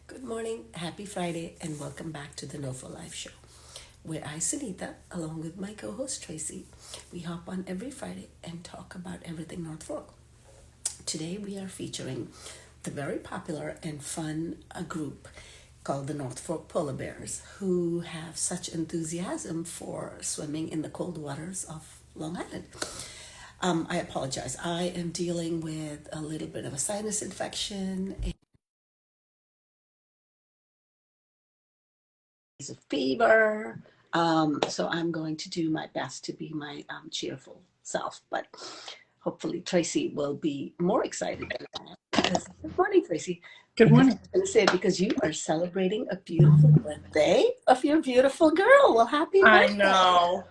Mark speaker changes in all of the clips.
Speaker 1: Good morning, happy Friday, and welcome back to the NOFO Live Show, where I, Sunita, along with my co host Tracy, we hop on every Friday and talk about everything North Fork. Today we are featuring the very popular and fun group called the North Fork Polar Bears, who have such enthusiasm for swimming in the cold waters of Long Island. I apologize. I am dealing with a little bit of a sinus infection, a fever. So I'm going to do my best to be my cheerful self, but hopefully Tracy will be more excited than I am. Good morning, Tracy.
Speaker 2: Good
Speaker 1: Because
Speaker 2: morning.
Speaker 1: I'm going to say, because you are celebrating a beautiful birthday of your beautiful girl. Well, happy
Speaker 2: I
Speaker 1: birthday.
Speaker 2: know.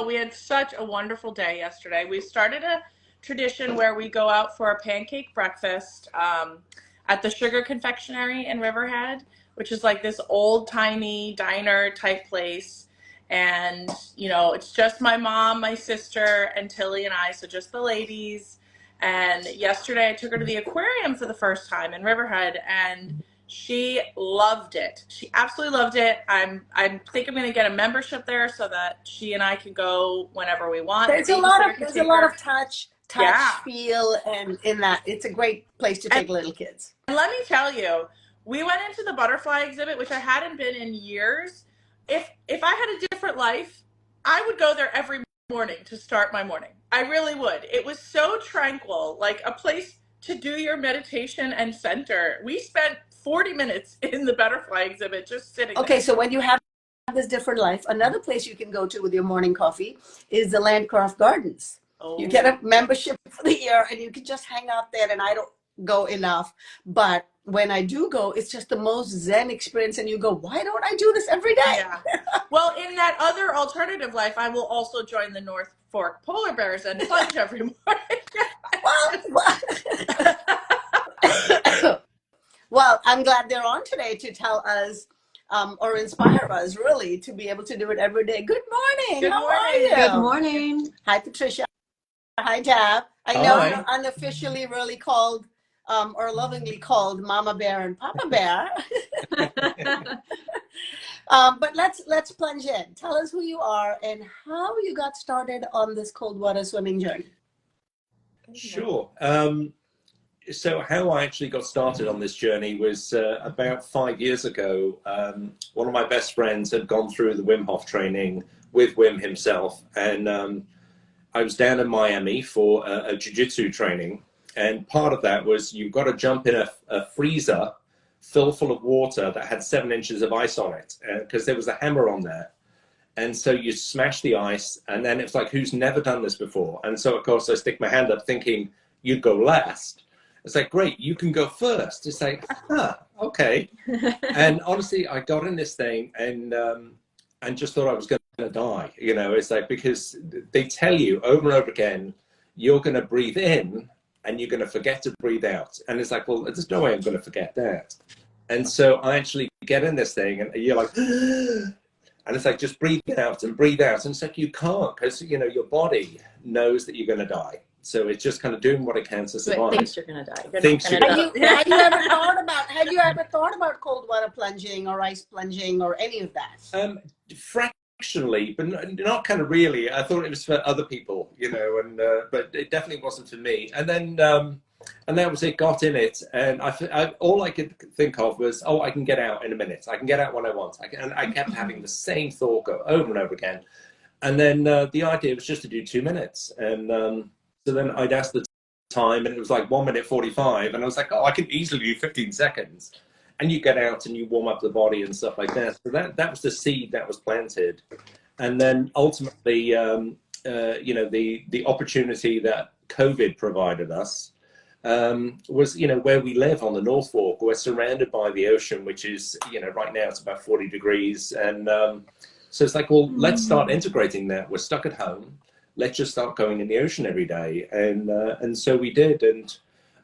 Speaker 2: We had such a wonderful day yesterday. We started a tradition where we go out for a pancake breakfast at the Sugar Confectionery in Riverhead, which is like this old timey diner type place. And, it's just my mom, my sister, and Tilly and I, so just the ladies. And yesterday I took her to the aquarium for the first time in Riverhead, and she loved it. She absolutely loved it. I think I'm going to get a membership there so that she and I can go whenever we want. The babysitter can
Speaker 1: There's a
Speaker 2: take
Speaker 1: lot
Speaker 2: her.
Speaker 1: of touch,
Speaker 2: Yeah.
Speaker 1: feel, and in that it's a great place to
Speaker 2: And
Speaker 1: take little kids.
Speaker 2: let me tell you, we went into the butterfly exhibit, which I hadn't been in years. If I had a different life, I would go there every morning to start my morning. I really would. It was so tranquil, like a place to do your meditation and center. We spent 40 minutes in the butterfly exhibit just sitting
Speaker 1: Okay,
Speaker 2: there.
Speaker 1: so when you have this different life, another place you can go to with your morning coffee is the Landcroft Gardens. You get
Speaker 2: Oh,
Speaker 1: a membership for the year and you can just hang out there. And I don't go enough, but when I do go, it's just the most zen experience. And you go, why don't I do this every day?
Speaker 2: yeah. Well, in that other alternative life, I will also join the North Fork Polar Bears and plunge every morning.
Speaker 1: Well, well, I'm glad they're on today to tell us or inspire us really to be able to do it every day. Good morning.
Speaker 2: Good
Speaker 1: How are
Speaker 2: morning.
Speaker 3: Good
Speaker 1: you?
Speaker 3: morning.
Speaker 1: Hi, Patricia. Hi, Dab. I know you're
Speaker 4: Hi.
Speaker 1: unofficially really called or lovingly called Mama Bear and Papa Bear. But let's plunge in. Tell us who you are and how you got started on this cold water swimming journey.
Speaker 4: Sure. So how I actually got started on this journey was about 5 years ago. One of my best friends had gone through the Wim Hof training with Wim himself, and I was down in Miami for a jiu-jitsu training, and part of that was you've got to jump in a freezer filled full of water that had 7 inches of ice on it, because there was a hammer on there. And so you smash the ice, and then it's like, who's never done this before? And so, of course, I stick my hand up thinking you'd go last. It's like, great, you can go first. It's like, okay. And honestly, I got in this thing and just thought I was going to die. It's like, because they tell you over and over again, you're going to breathe in and you're going to forget to breathe out. And it's like, well, there's no way I'm going to forget that. And so I actually get in this thing, and you're like, and it's like, just breathe out and breathe out. And it's like, you can't, because, your body knows that you're going to die. So it's just kind of doing what it can to
Speaker 2: So it
Speaker 4: survive.
Speaker 2: thinks you're gonna die. You're
Speaker 4: Thinks
Speaker 2: not
Speaker 4: you're
Speaker 2: gonna
Speaker 4: going
Speaker 2: die.
Speaker 1: Had you ever thought about cold water plunging or ice plunging or any of that?
Speaker 4: fractionally, but not kind of really. I thought it was for other people, but it definitely wasn't for me. And that was it. Got in it, and all I could think of was, oh, I can get out in a minute. I can get out when I want. And I kept having the same thought go over and over again. And then the idea was just to do 2 minutes, and so then I'd ask the time, and it was like 1 minute 45, and I was like, oh, I can easily do 15 seconds. And you get out and you warm up the body and stuff like that. So that was the seed that was planted. And then ultimately, the opportunity that COVID provided us was, where we live on the North Fork. We're surrounded by the ocean, which is, right now it's about 40 degrees. And so it's like, well, let's start integrating that. We're stuck at home. Let's just start going in the ocean every day. And so we did. And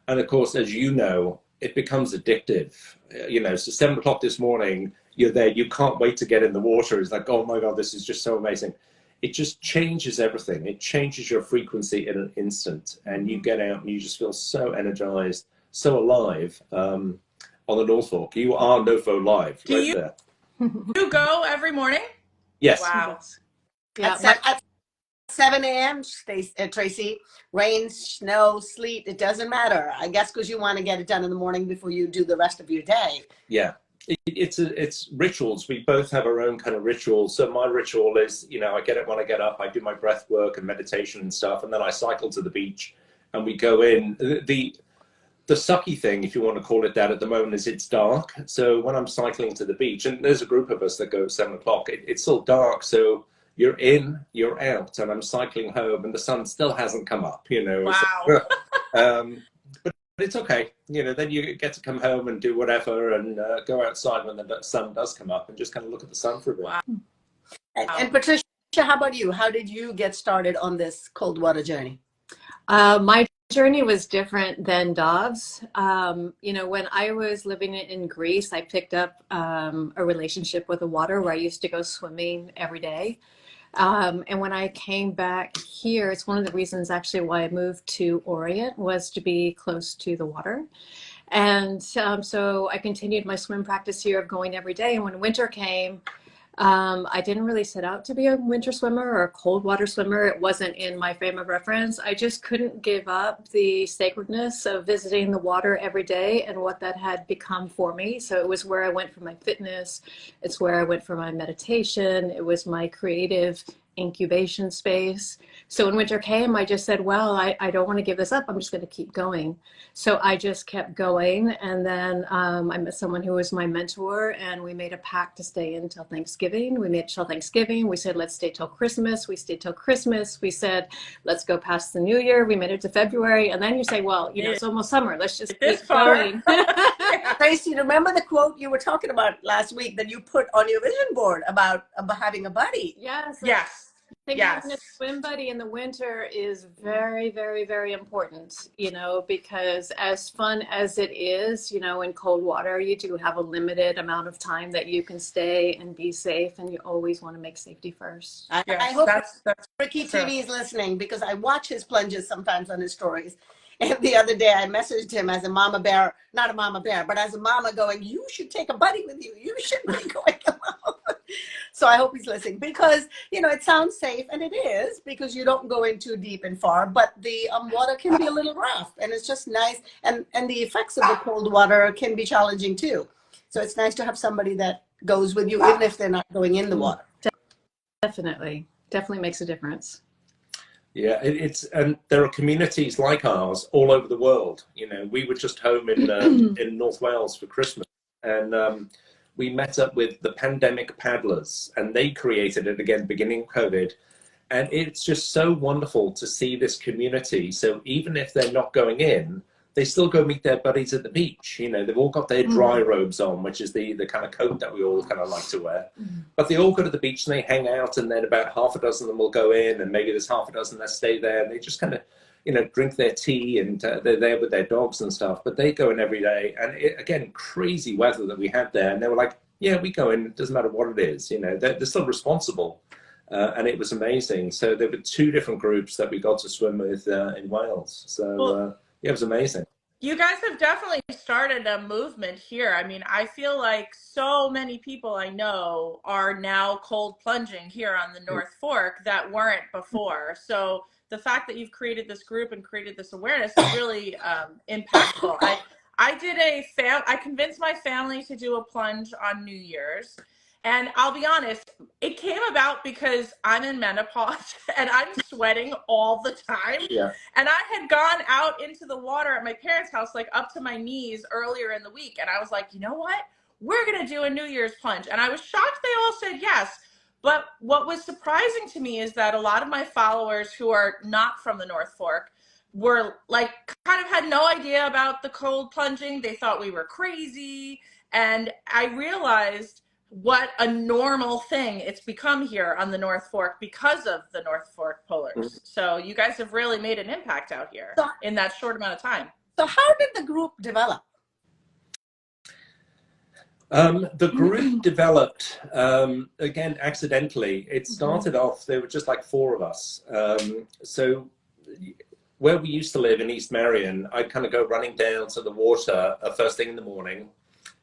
Speaker 4: of course, as you know, it becomes addictive. So 7 o'clock this morning, you're there, you can't wait to get in the water. It's like, oh my God, this is just so amazing. It just changes everything. It changes your frequency in an instant, and you get out and you just feel so energized, so alive. on the North Fork. You are NOFO Live
Speaker 2: Do
Speaker 4: right
Speaker 2: you
Speaker 4: there.
Speaker 2: go every morning?
Speaker 4: Yes.
Speaker 2: Wow.
Speaker 1: Yeah. At 7 a.m., Tracy, rain, snow, sleet, it doesn't matter. I guess because you want to get it done in the morning before you do the rest of your day.
Speaker 4: Yeah. It's rituals. We both have our own kind of rituals. So my ritual is, you know, I get it when I get up, I do my breath work and meditation and stuff, and then I cycle to the beach and we go in. The sucky thing, if you want to call it that at the moment, is it's dark. So when I'm cycling to the beach, and there's a group of us that go at 7 o'clock, it's still dark. So you're in, you're out, and I'm cycling home and the sun still hasn't come up, you know.
Speaker 2: Wow.
Speaker 4: So, but it's okay. You know, then you get to come home and do whatever and go outside when the sun does come up and just kind of look at the sun for a bit.
Speaker 2: Wow.
Speaker 1: And Patricia, how about you? How did you get started on this cold water journey?
Speaker 3: My journey was different than Dov's. You know, when I was living in Greece, I picked up a relationship with the water where I used to go swimming every day. And when I came back here, it's one of the reasons actually why I moved to Orient was to be close to the water. And so I continued my swim practice here of going every day. And when winter came, I didn't really set out to be a winter swimmer or a cold water swimmer. It wasn't in my frame of reference. I just couldn't give up the sacredness of visiting the water every day and what that had become for me. So it was where I went for my fitness. It's where I went for my meditation. It was my creative incubation space. So when winter came, I just said, well, I don't want to give this up. I'm just going to keep going. So I just kept going. And then I met someone who was my mentor, and we made a pact to stay until Thanksgiving. We made it till Thanksgiving. We said, let's stay till Christmas. We stayed till Christmas. We said, let's go past the New Year. We made it to February. And then you say, well, you know, it's almost summer. Let's just keep going.
Speaker 1: Tracy, remember the quote you were talking about last week that you put on your vision board about having a buddy?
Speaker 3: Yes.
Speaker 2: Yes.
Speaker 3: I think having a swim buddy in the winter is very, very, very important, you know, because as fun as it is, you know, in cold water, you do have a limited amount of time that you can stay and be safe, and you always want to make safety first.
Speaker 1: I hope that's Ricky TV is listening, because I watch his plunges sometimes on his stories. And the other day I messaged him as a mama bear, not a mama bear, but as a mama going, you should take a buddy with you. You shouldn't be going alone. So I hope he's listening, because, you know, it sounds safe, and it is, because you don't go in too deep and far, but the water can be a little rough, and it's just nice. And the effects of the cold water can be challenging too. So it's nice to have somebody that goes with you, even if they're not going in the water.
Speaker 3: Definitely makes a difference.
Speaker 4: Yeah, and there are communities like ours all over the world. You know, we were just home in North Wales for Christmas, and we met up with the Pandemic Paddlers, and they created it again, beginning of COVID. And it's just so wonderful to see this community. So even if they're not going in, they still go meet their buddies at the beach. You know, they've all got their dry robes on, which is the kind of coat that we all kind of like to wear. But they all go to the beach and they hang out, and then about half a dozen of them will go in, and maybe there's half a dozen that stay there, and they just kind of, you know, drink their tea, and they're there with their dogs and stuff. But they go in every day, and again, crazy weather that we had there, and they were like, yeah, we go in, it doesn't matter what it is. You know, they're still responsible. And it was amazing. So there were 2 different groups that we got to swim with in Wales. So yeah, it was amazing.
Speaker 2: You guys have definitely started a movement here. I mean, I feel like so many people I know are now cold plunging here on the North Fork that weren't before. So the fact that you've created this group and created this awareness is really impactful. I convinced my family to do a plunge on New Year's. And I'll be honest, it came about because I'm in menopause and I'm sweating all the time.
Speaker 4: Yeah.
Speaker 2: And I had gone out into the water at my parents' house, like up to my knees earlier in the week. And I was like, you know what? We're going to do a New Year's plunge. And I was shocked they all said yes. But what was surprising to me is that a lot of my followers who are not from the North Fork were like, kind of had no idea about the cold plunging. They thought we were crazy. And I realized what a normal thing it's become here on the North Fork because of the North Fork pullers. So you guys have really made an impact out here in that short amount of time.
Speaker 1: So how did the group develop?
Speaker 4: The group developed, again, accidentally. It started off, there were just like 4 of us. So where we used to live in East Marion, I'd kind of go running down to the water first thing in the morning.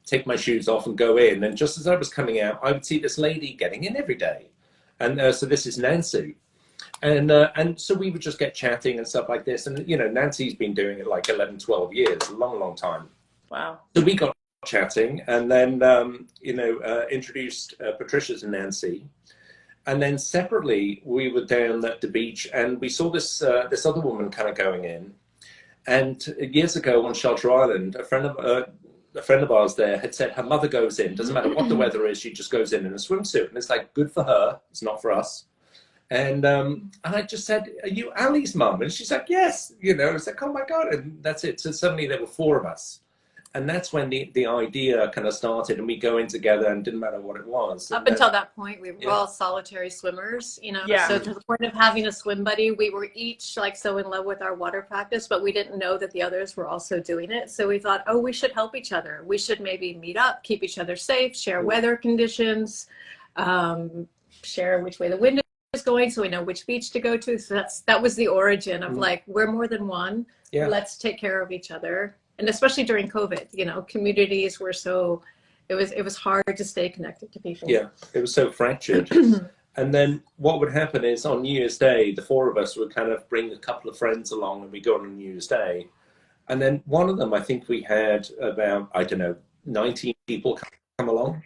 Speaker 4: take my shoes off and go in. And just as I was coming out, I would see this lady getting in every day. And so this is Nancy. And so we would just get chatting and stuff like this. And, you know, Nancy's been doing it like 11, 12 years, a long, long time.
Speaker 2: Wow.
Speaker 4: So we got chatting and then, introduced Patricia to Nancy. And then separately, we were down at the beach and we saw this other woman kind of going in. And years ago on Shelter Island, a friend of ours there had said her mother goes in, doesn't matter what the weather is, she just goes in a swimsuit. And it's like, good for her, it's not for us. And I just said, are you Ali's mum? And she's like, yes. You know, it's like, oh my God. And that's it. So suddenly there were 4 of us. And that's when the idea kind of started, and we go in together and didn't matter what it was.
Speaker 3: Up until that point, we were all solitary swimmers, you know.
Speaker 2: Yeah.
Speaker 3: So to the point of having a swim buddy, we were each like so in love with our water practice, but we didn't know that the others were also doing it. So we thought, oh, we should help each other. We should maybe meet up, keep each other safe, share weather conditions, share which way the wind is going, so we know which beach to go to. So that was the origin of like, we're more than one. Yeah. Let's take care of each other. And especially during COVID, you know, communities were so, it was hard to stay connected to people.
Speaker 4: Yeah, it was so fractured. And then what would happen is on New Year's Day, the 4 of us would kind of bring a couple of friends along and we go on New Year's Day. And then one of them, I think we had about, 19 people come along.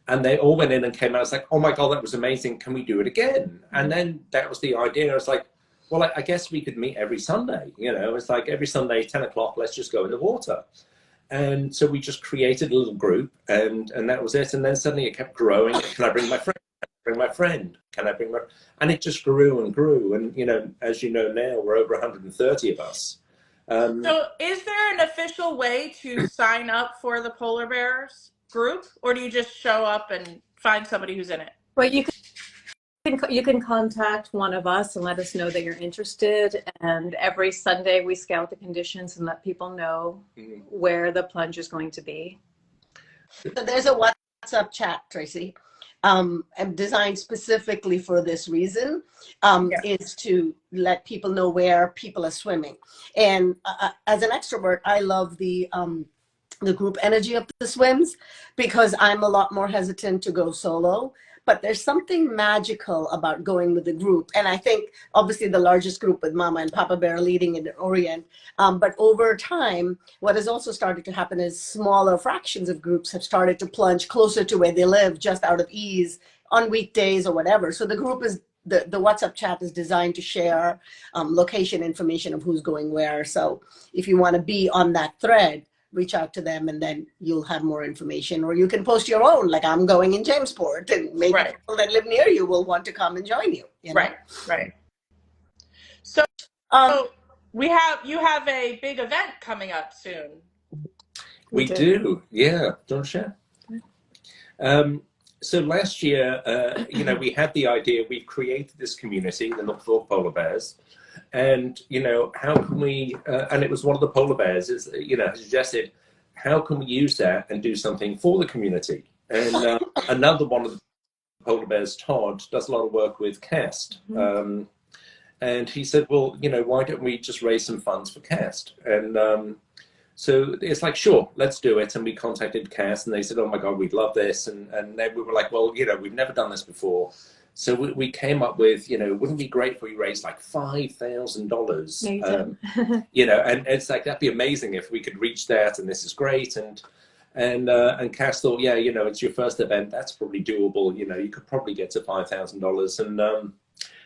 Speaker 4: And they all went in and came out. It's like, oh my God, that was amazing. Can we do it again? And then that was the idea. I was like, well, I guess we could meet every Sunday. You know, it's like every Sunday, 10 o'clock, let's just go in the water. And so we just created a little group and that was it. And then suddenly it kept growing. Can I bring my friend? Can I bring my friend? Can I bring my... And it just grew and grew. And, you know, as you know now, we're over 130 of us.
Speaker 2: So is there an official way to sign up for the Polar Bears group? Or do you just show up and find somebody who's in it?
Speaker 3: Well, you can contact one of us and let us know that you're interested. And every Sunday we scout the conditions and let people know where the plunge is going to be.
Speaker 1: So there's a WhatsApp chat, Tracy, and designed specifically for this reason, is to let people know where people are swimming. And as an extrovert, I love the group energy of the swims because I'm a lot more hesitant to go solo. But there's something magical about going with the group. And I think obviously the largest group with Mama and Papa Bear leading in the Orient. But over time, what has also started to happen is smaller fractions of groups have started to plunge closer to where they live just out of ease on weekdays or whatever. So the group is, the WhatsApp chat is designed to share location information of who's going where. So if you want to be on that thread, reach out to them and then you'll have more information, or you can post your own, like I'm going in Jamesport, and maybe people that live near you will want to come and join you, you know?
Speaker 2: Right. So you have a big event coming up soon.
Speaker 4: We do, yeah, don't share. So last year, you know, we had the idea, we created this community, the North Polar Bears. And, you know, how can we, and it was one of the polar bears, is, you know, suggested, how can we use that and do something for the community? And another one of the polar bears, Todd, does a lot of work with CAST. And he said, well, you know, why don't we just raise some funds for CAST? And so it's like, sure, let's do it. And we contacted CAST and they said, oh my God, we'd love this. And then we were like, well, you know, we've never done this before. So we came up with, you know, wouldn't it be great if we raised like $5,000? You know, and it's like, that'd be amazing if we could reach that, and this is great. And Cass thought, yeah, you know, it's your first event, that's probably doable. You know, you could probably get to $5,000.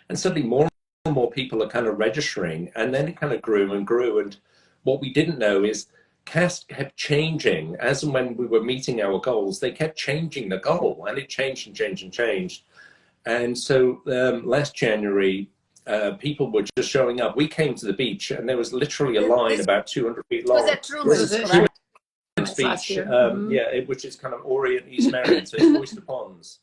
Speaker 4: And suddenly more and more people are kind of registering, and then it kind of grew and grew. And what we didn't know is CAST kept changing. As and when we were meeting our goals, they kept changing the goal, and it changed and changed and changed. And so last January, people were just showing up. We came to the beach and there was literally a line about 200 feet long.
Speaker 1: Was that Truman's
Speaker 4: Beach, which is kind of Orient, East Marion, so it's Oyster Ponds.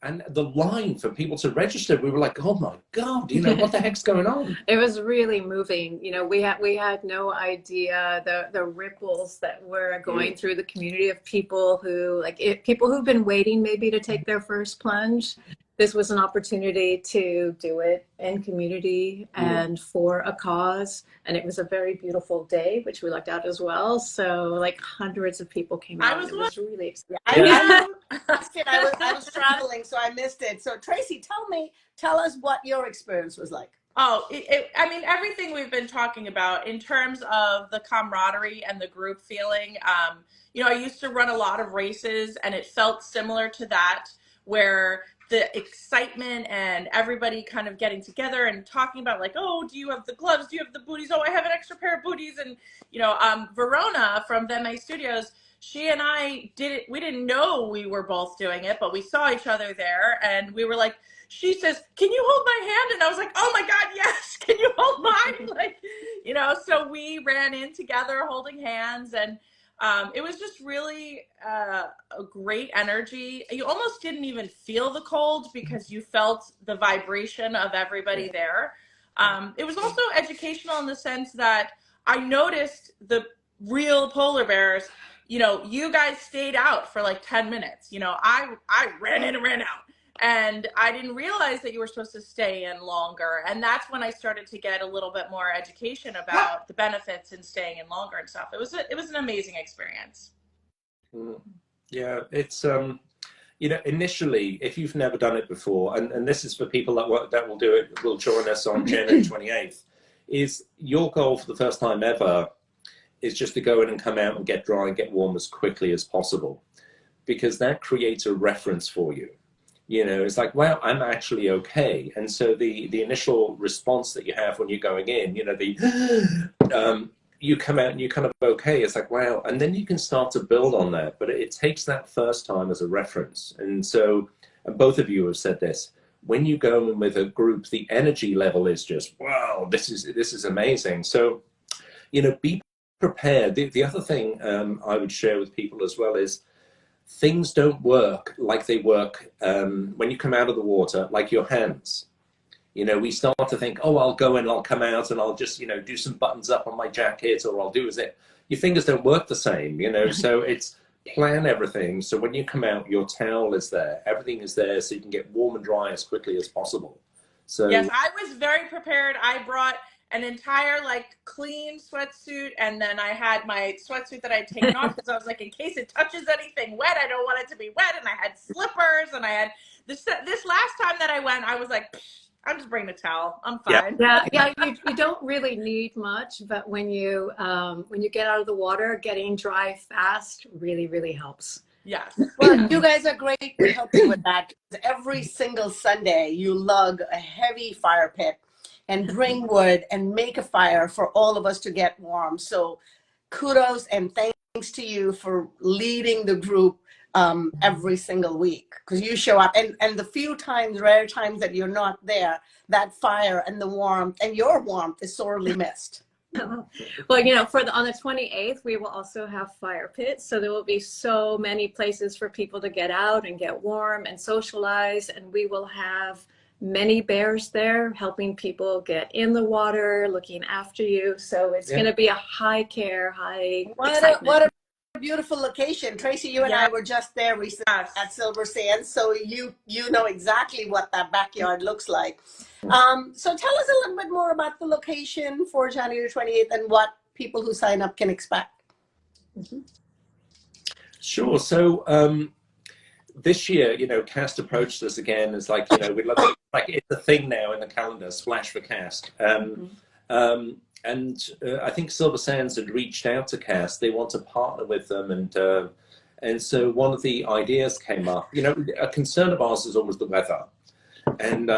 Speaker 4: And the line for people to register, we were like, oh my God, you know, what the heck's going on?
Speaker 3: It was really moving. You know, we had no idea the ripples that were going through the community of people who, people who've been waiting maybe to take their first plunge. this was an opportunity to do it in community and for a cause. And it was a very beautiful day, which we lucked out as well. So like hundreds of people came out. It was really exciting.
Speaker 1: I missed it. I was traveling, so I missed it. So Tracy, tell us what your experience was like.
Speaker 2: Oh, I mean, everything we've been talking about in terms of the camaraderie and the group feeling. You know, I used to run a lot of races, and it felt similar to that, where the excitement and everybody kind of getting together and talking about like, oh, do you have the gloves? Do you have the booties? Oh, I have an extra pair of booties. And, you know, Verona from Veme Studios, she and I did it. We didn't know we were both doing it, but we saw each other there, and we were like, she says, can you hold my hand? And I was like, oh my God, yes. Can you hold mine? Like, you know, so we ran in together holding hands, and it was just really a great energy. You almost didn't even feel the cold because you felt the vibration of everybody there. It was also educational in the sense that I noticed the real polar bears. You know, you guys stayed out for like 10 minutes. You know, I ran in and ran out. And I didn't realize that you were supposed to stay in longer. And that's when I started to get a little bit more education about the benefits in staying in longer and stuff. It was an amazing experience.
Speaker 4: Yeah, it's, you know, initially, if you've never done it before, and this is for people that will do it, will join us on January 28th, is your goal for the first time ever is just to go in and come out and get dry and get warm as quickly as possible, because that creates a reference for you. You know, it's like, wow, I'm actually okay. And so the initial response that you have when you're going in, you know, you come out and you're kind of okay. It's like, wow. And then you can start to build on that. But it takes that first time as a reference. And so, and both of you have said this, when you go in with a group, the energy level is just, wow, this is amazing. So, you know, be prepared. The other thing I would share with people as well is, things don't work like they work when you come out of the water, like your hands. You know, we start to think, oh, I'll go in, I'll come out, and I'll just, you know, do some buttons up on my jacket, or I'll do as it. Your fingers don't work the same, you know, so it's plan everything. So when you come out, your towel is there, everything is there, so you can get warm and dry as quickly as possible. So
Speaker 2: yes, I was very prepared. I brought an entire like clean sweatsuit, and then I had my sweatsuit that I'd taken off because I was like, in case it touches anything wet, I don't want it to be wet. And I had slippers, and I had this last time that I went, I was like, I'm just bringing a towel, I'm fine.
Speaker 3: Yeah. You don't really need much, but when you get out of the water, getting dry fast really helps.
Speaker 2: Yes.
Speaker 1: Well, you guys are great for helping with that. Every single Sunday, you lug a heavy fire pit and bring wood and make a fire for all of us to get warm. So kudos and thanks to you for leading the group every single week, because you show up, and the few times, rare times that you're not there, that fire and the warmth and your warmth is sorely missed.
Speaker 3: Well, you know, on the 28th, we will also have fire pits. So there will be so many places for people to get out and get warm and socialize. And we will have many bears there helping people get in the water, looking after you. So it's going to be a high care, high excitement.
Speaker 1: What a beautiful location. Tracy, you and I were just there recently at Silver Sands, so you know exactly what that backyard looks like. So tell us a little bit more about the location for January 28th and what people who sign up can expect.
Speaker 4: Sure. So this year, you know, Cast approached us again. It's like, you know, we'd love to, like, it's a thing now in the calendar, Splash for Cast. And I think Silver Sands had reached out to Cast. They want to partner with them, and so one of the ideas came up. You know, a concern of ours is always the weather, and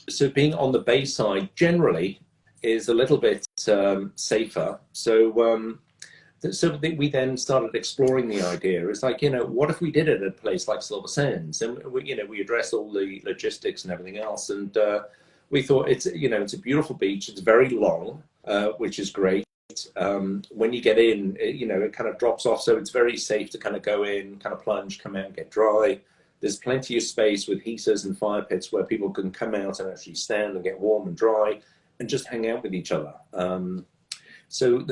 Speaker 4: so being on the bay side generally is a little bit safer. So we then started exploring the idea. It's like, you know, what if we did it at a place like Silver Sands, and we address all the logistics and everything else, and we thought it's a beautiful beach. It's very long, which is great. When you get in, it kind of drops off, so it's very safe to kind of go in, kind of plunge, come out and get dry. There's plenty of space with heaters and fire pits where people can come out and actually stand and get warm and dry and just hang out with each other. So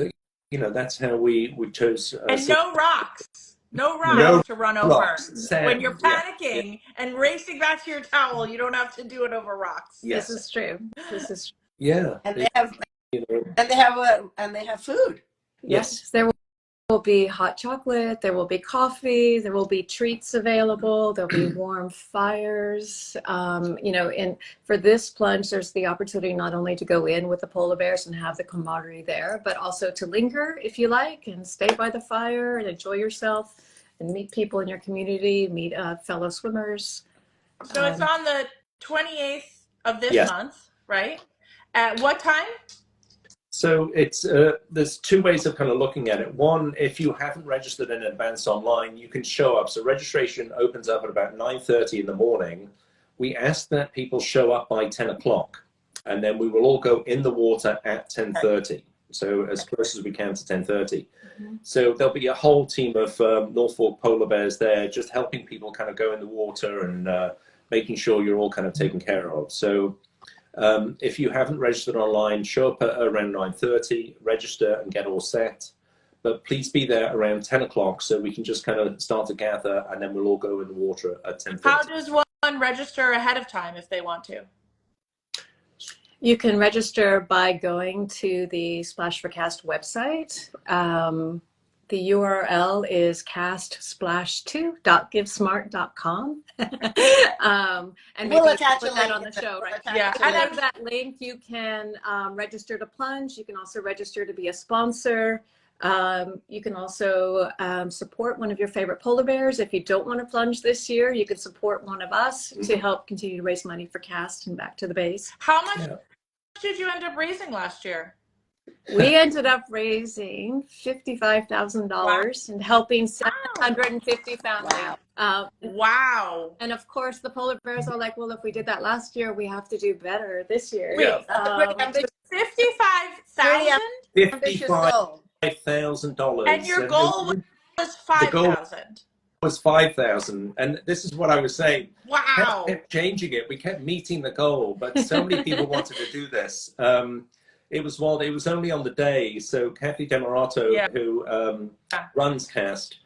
Speaker 4: that's how we chose.
Speaker 2: And no rocks. No
Speaker 4: No
Speaker 2: rocks to run over.
Speaker 4: rocks,
Speaker 2: When
Speaker 4: sand.
Speaker 2: you're
Speaker 4: Yeah.
Speaker 2: panicking and racing back to your towel, you don't have to do it over rocks.
Speaker 3: This
Speaker 4: Yes.
Speaker 3: is true. This is true.
Speaker 4: Yeah.
Speaker 1: And they have
Speaker 4: You know.
Speaker 1: and they have food.
Speaker 3: Yes, there will be hot chocolate, there will be coffee, there will be treats available, there'll be warm fires. And for this plunge, there's the opportunity not only to go in with the polar bears and have the camaraderie there, but also to linger if you like and stay by the fire and enjoy yourself and meet people in your community, meet fellow swimmers.
Speaker 2: So it's on the 28th of this
Speaker 4: Yes.
Speaker 2: month, right? At what time?
Speaker 4: So it's there's two ways of kind of looking at it. One, if you haven't registered in advance online, you can show up. So registration opens up at about 9:30 in the morning. We ask that people show up by 10 o'clock, and then we will all go in the water at 10:30. So as close as we can to 10:30. So there'll be a whole team of Norfolk polar bears there, just helping people kind of go in the water and making sure you're all kind of taken care of. So if you haven't registered online, show up at around 9:30, register and get all set. But please be there around 10 o'clock so we can just kind of start to gather, and then we'll all go in the water at 10:30.
Speaker 2: How does one register ahead of time if they want to?
Speaker 3: You can register by going to the Splash for Cast website. The URL is castsplash2.givesmart.com. And maybe
Speaker 1: We'll attach
Speaker 3: put
Speaker 1: a
Speaker 3: that
Speaker 1: link
Speaker 3: on the show, right?
Speaker 2: Yeah,
Speaker 3: And
Speaker 2: and
Speaker 3: through that link, you can register to plunge. You can also register to be a sponsor. You can also support one of your favorite polar bears. If you don't want to plunge this year, you can support one of us to help continue to raise money for CAST and Back to the Base.
Speaker 2: how much did you end up raising last year?
Speaker 3: We ended up raising $55,000 and helping 750 families.
Speaker 2: Wow.
Speaker 3: And of course, the polar bears are like, well, if we did that last year, we have to do better this year.
Speaker 2: Wait,
Speaker 1: That's a pretty ambitious,
Speaker 2: 55,000?
Speaker 1: ambitious goal.
Speaker 4: $55,000.
Speaker 2: And your goal was 5,000.
Speaker 4: Was 5,000, and this is what I was saying.
Speaker 2: Wow.
Speaker 4: We kept changing it. We kept meeting the goal, but so many people wanted to do this. It was only on the day. So Kathy Demarato, who runs CAST,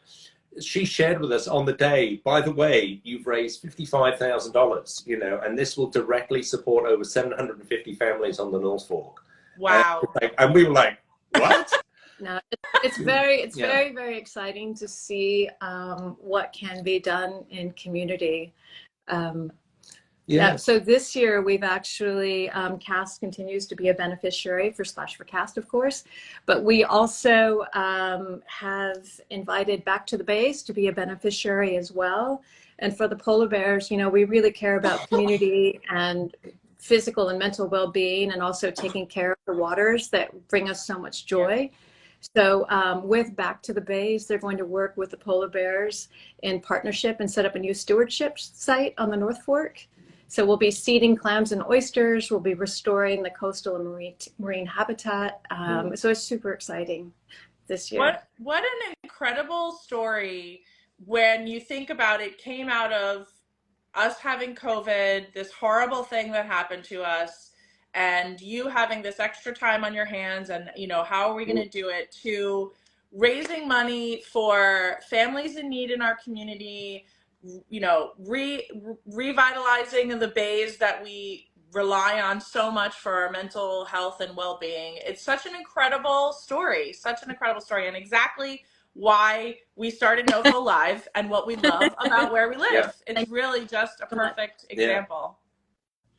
Speaker 4: she shared with us on the day, by the way, you've raised $55,000, and this will directly support over 750 families on the North Fork.
Speaker 2: Wow.
Speaker 4: And we were like, what?
Speaker 3: No, it's very, very exciting to see what can be done in community. So this year we've actually, CAST continues to be a beneficiary for Splash for CAST, of course, but we also have invited Back to the Base to be a beneficiary as well. And for the polar bears, we really care about community and physical and mental well-being, and also taking care of the waters that bring us so much joy. So with Back to the Base, they're going to work with the polar bears in partnership and set up a new stewardship site on the North Fork. So we'll be seeding clams and oysters. We'll be restoring the coastal and marine habitat. So it's super exciting this year.
Speaker 2: What an incredible story. When you think about it, came out of us having COVID, this horrible thing that happened to us, and you having this extra time on your hands, and how are we going to do it, to raising money for families in need in our community, revitalizing the bays that we rely on so much for our mental health and well-being. It's such an incredible story, and exactly why we started NOFO Live and what we love about where we live.
Speaker 4: Yeah.
Speaker 2: It's really just a perfect example.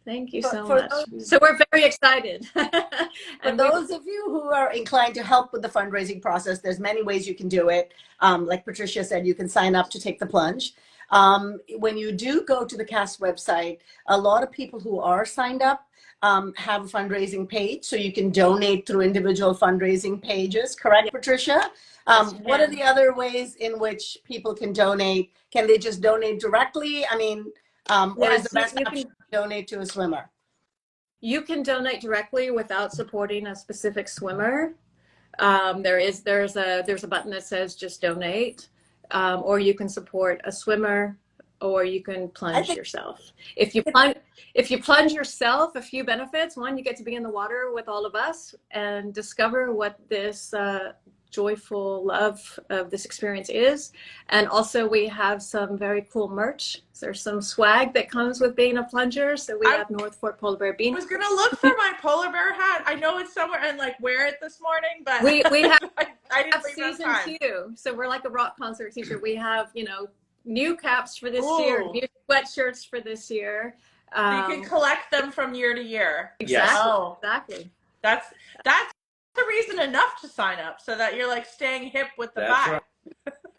Speaker 3: Thank you so much. So we're very excited.
Speaker 1: For those of you who are inclined to help with the fundraising process, there's many ways you can do it. Like Patricia said, you can sign up to take the plunge. When you do go to the CAST website, a lot of people who are signed up have a fundraising page, so you can donate through individual fundraising pages. Correct, Patricia? What are the other ways in which people can donate? Can they just donate directly? I mean, or is the best option to donate to a swimmer?
Speaker 3: You can donate directly without supporting a specific swimmer. There's a button that says just donate, or you can support a swimmer, or you can plunge yourself. If you plunge yourself, a few benefits. One, you get to be in the water with all of us and discover what this joyful love of this experience is. And also we have some very cool merch. There's some swag that comes with being a plunger. So we have North Fork Polar Bear bean.
Speaker 2: I was going to look for my polar bear hat. I know it's somewhere and like wear it this morning, but
Speaker 3: we have,
Speaker 2: I didn't leave
Speaker 3: season
Speaker 2: time.
Speaker 3: 2. So we're like a rock concert t-shirt. We have, you know, new caps for this year,
Speaker 2: Ooh.
Speaker 3: new sweatshirts for this year.
Speaker 2: So you can collect them from year to year.
Speaker 3: Exactly.
Speaker 4: Yes.
Speaker 2: Oh,
Speaker 3: Exactly.
Speaker 2: that's the reason enough to sign up so that you're like staying hip with the
Speaker 4: That's
Speaker 2: vibe.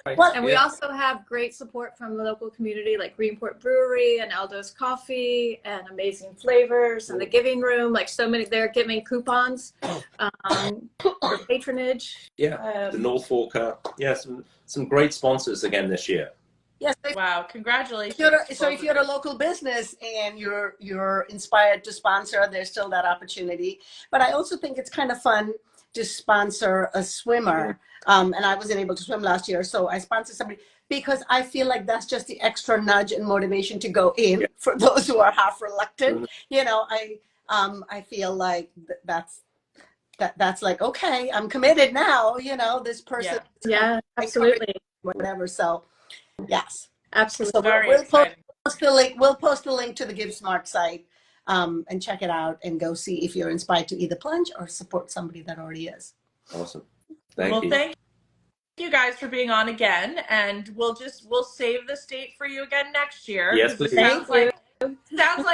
Speaker 4: right.
Speaker 1: Well,
Speaker 3: And we also have great support from the local community like Greenport Brewery and Aldo's Coffee and Amazing Flavors and the Giving Room. Like so many, they're giving coupons for patronage.
Speaker 4: Yeah, the North Fork. Yeah, some great sponsors again this year.
Speaker 1: yes.
Speaker 2: Wow, congratulations.
Speaker 1: So if you're a local business and you're inspired to sponsor, there's still that opportunity. But I also think it's kind of fun to sponsor a swimmer. And I wasn't able to swim last year, so I sponsored somebody because I feel like that's just the extra nudge and motivation to go in for those who are half reluctant. You know, I feel like that's like, okay, I'm committed now. You know, this person.
Speaker 3: Yeah, absolutely.
Speaker 1: Whatever. So, yes.
Speaker 3: Absolutely.
Speaker 1: So we'll post the link. We'll post the link to the Give Smart site, and check it out and go see if you're inspired to either plunge or support somebody that already is.
Speaker 4: Awesome. Thank you.
Speaker 2: Thank you guys for being on again, and we'll save this date for you again next year.
Speaker 4: Yes, please.
Speaker 2: Sounds like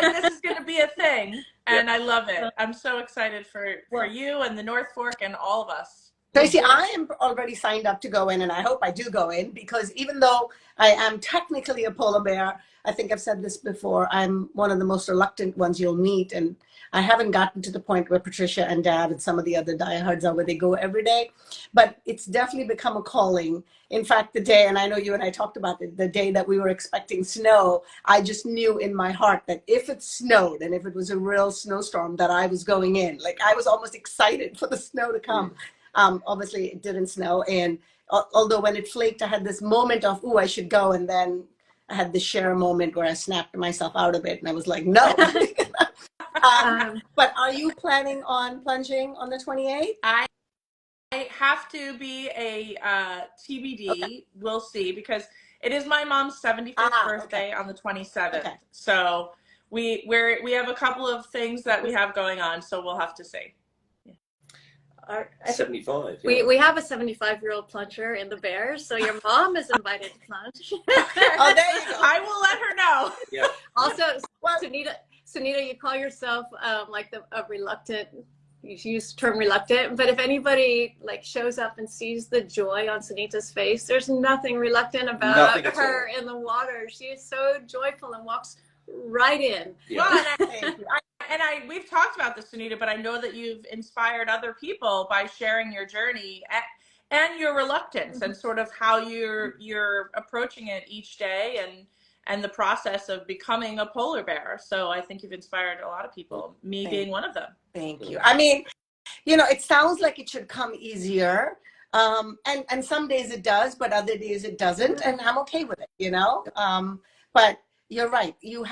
Speaker 2: this is going to be a thing, and I love it. I'm so excited for you and the North Fork and all of us.
Speaker 1: Tracy, I am already signed up to go in, and I hope I do go in, because even though I am technically a polar bear, I think I've said this before, I'm one of the most reluctant ones you'll meet. And I haven't gotten to the point where Patricia and Dad and some of the other diehards are where they go every day. But it's definitely become a calling. In fact, the day, and I know you and I talked about it, the day that we were expecting snow, I just knew in my heart that if it snowed and if it was a real snowstorm, that I was going in. Like, I was almost excited for the snow to come. Obviously, it didn't snow. And although when it flaked, I had this moment of, ooh, I should go. And then I had this share moment where I snapped myself out of it. And I was like, no. But are you planning on plunging on the 28th?
Speaker 2: I have to be a TBD. Okay. We'll see, because it is my mom's 75th birthday on the 27th. Okay. So we have a couple of things that we have going on. So we'll have to see.
Speaker 4: 75. Yeah.
Speaker 3: We have a 75-year-old plunger in the Bears, so your mom is invited to plunge.
Speaker 1: Oh, there you go.
Speaker 2: I will let her know.
Speaker 4: Yeah.
Speaker 3: Also, Sunita, you call yourself like a reluctant. You use the term reluctant, but if anybody like shows up and sees the joy on Sunita's face, there's nothing reluctant about her in the water. She is so joyful and walks right in.
Speaker 2: Yeah. Well, we've talked about this, Sunita, but I know that you've inspired other people by sharing your journey and your reluctance and sort of how you're approaching it each day and the process of becoming a polar bear. So I think you've inspired a lot of people, me being one of them.
Speaker 1: Thank you. I mean, you know, it sounds like it should come easier. And some days it does, but other days it doesn't. And I'm okay with it, you know? But you're right. You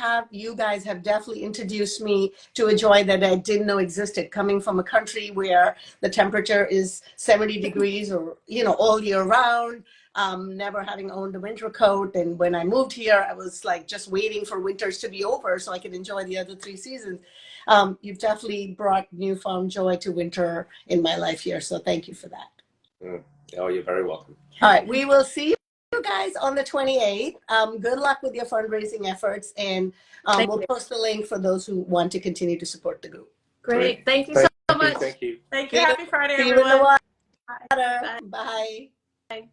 Speaker 1: guys have definitely introduced me to a joy that I didn't know existed, coming from a country where the temperature is 70 degrees or, you know, all year round, never having owned a winter coat. And when I moved here, I was like just waiting for winters to be over so I could enjoy the other 3 seasons. You've definitely brought newfound joy to winter in my life here. So thank you for that.
Speaker 4: Oh, you're very welcome.
Speaker 1: All right. We will see you guys on the 28th. Good luck with your fundraising efforts, and we'll post the link for those who want to continue to support the group.
Speaker 3: Great. Thank you so much.
Speaker 4: Thank you.
Speaker 2: Thank you. Happy Friday,
Speaker 1: See
Speaker 2: everyone.
Speaker 1: you in the water. Bye.
Speaker 3: Bye.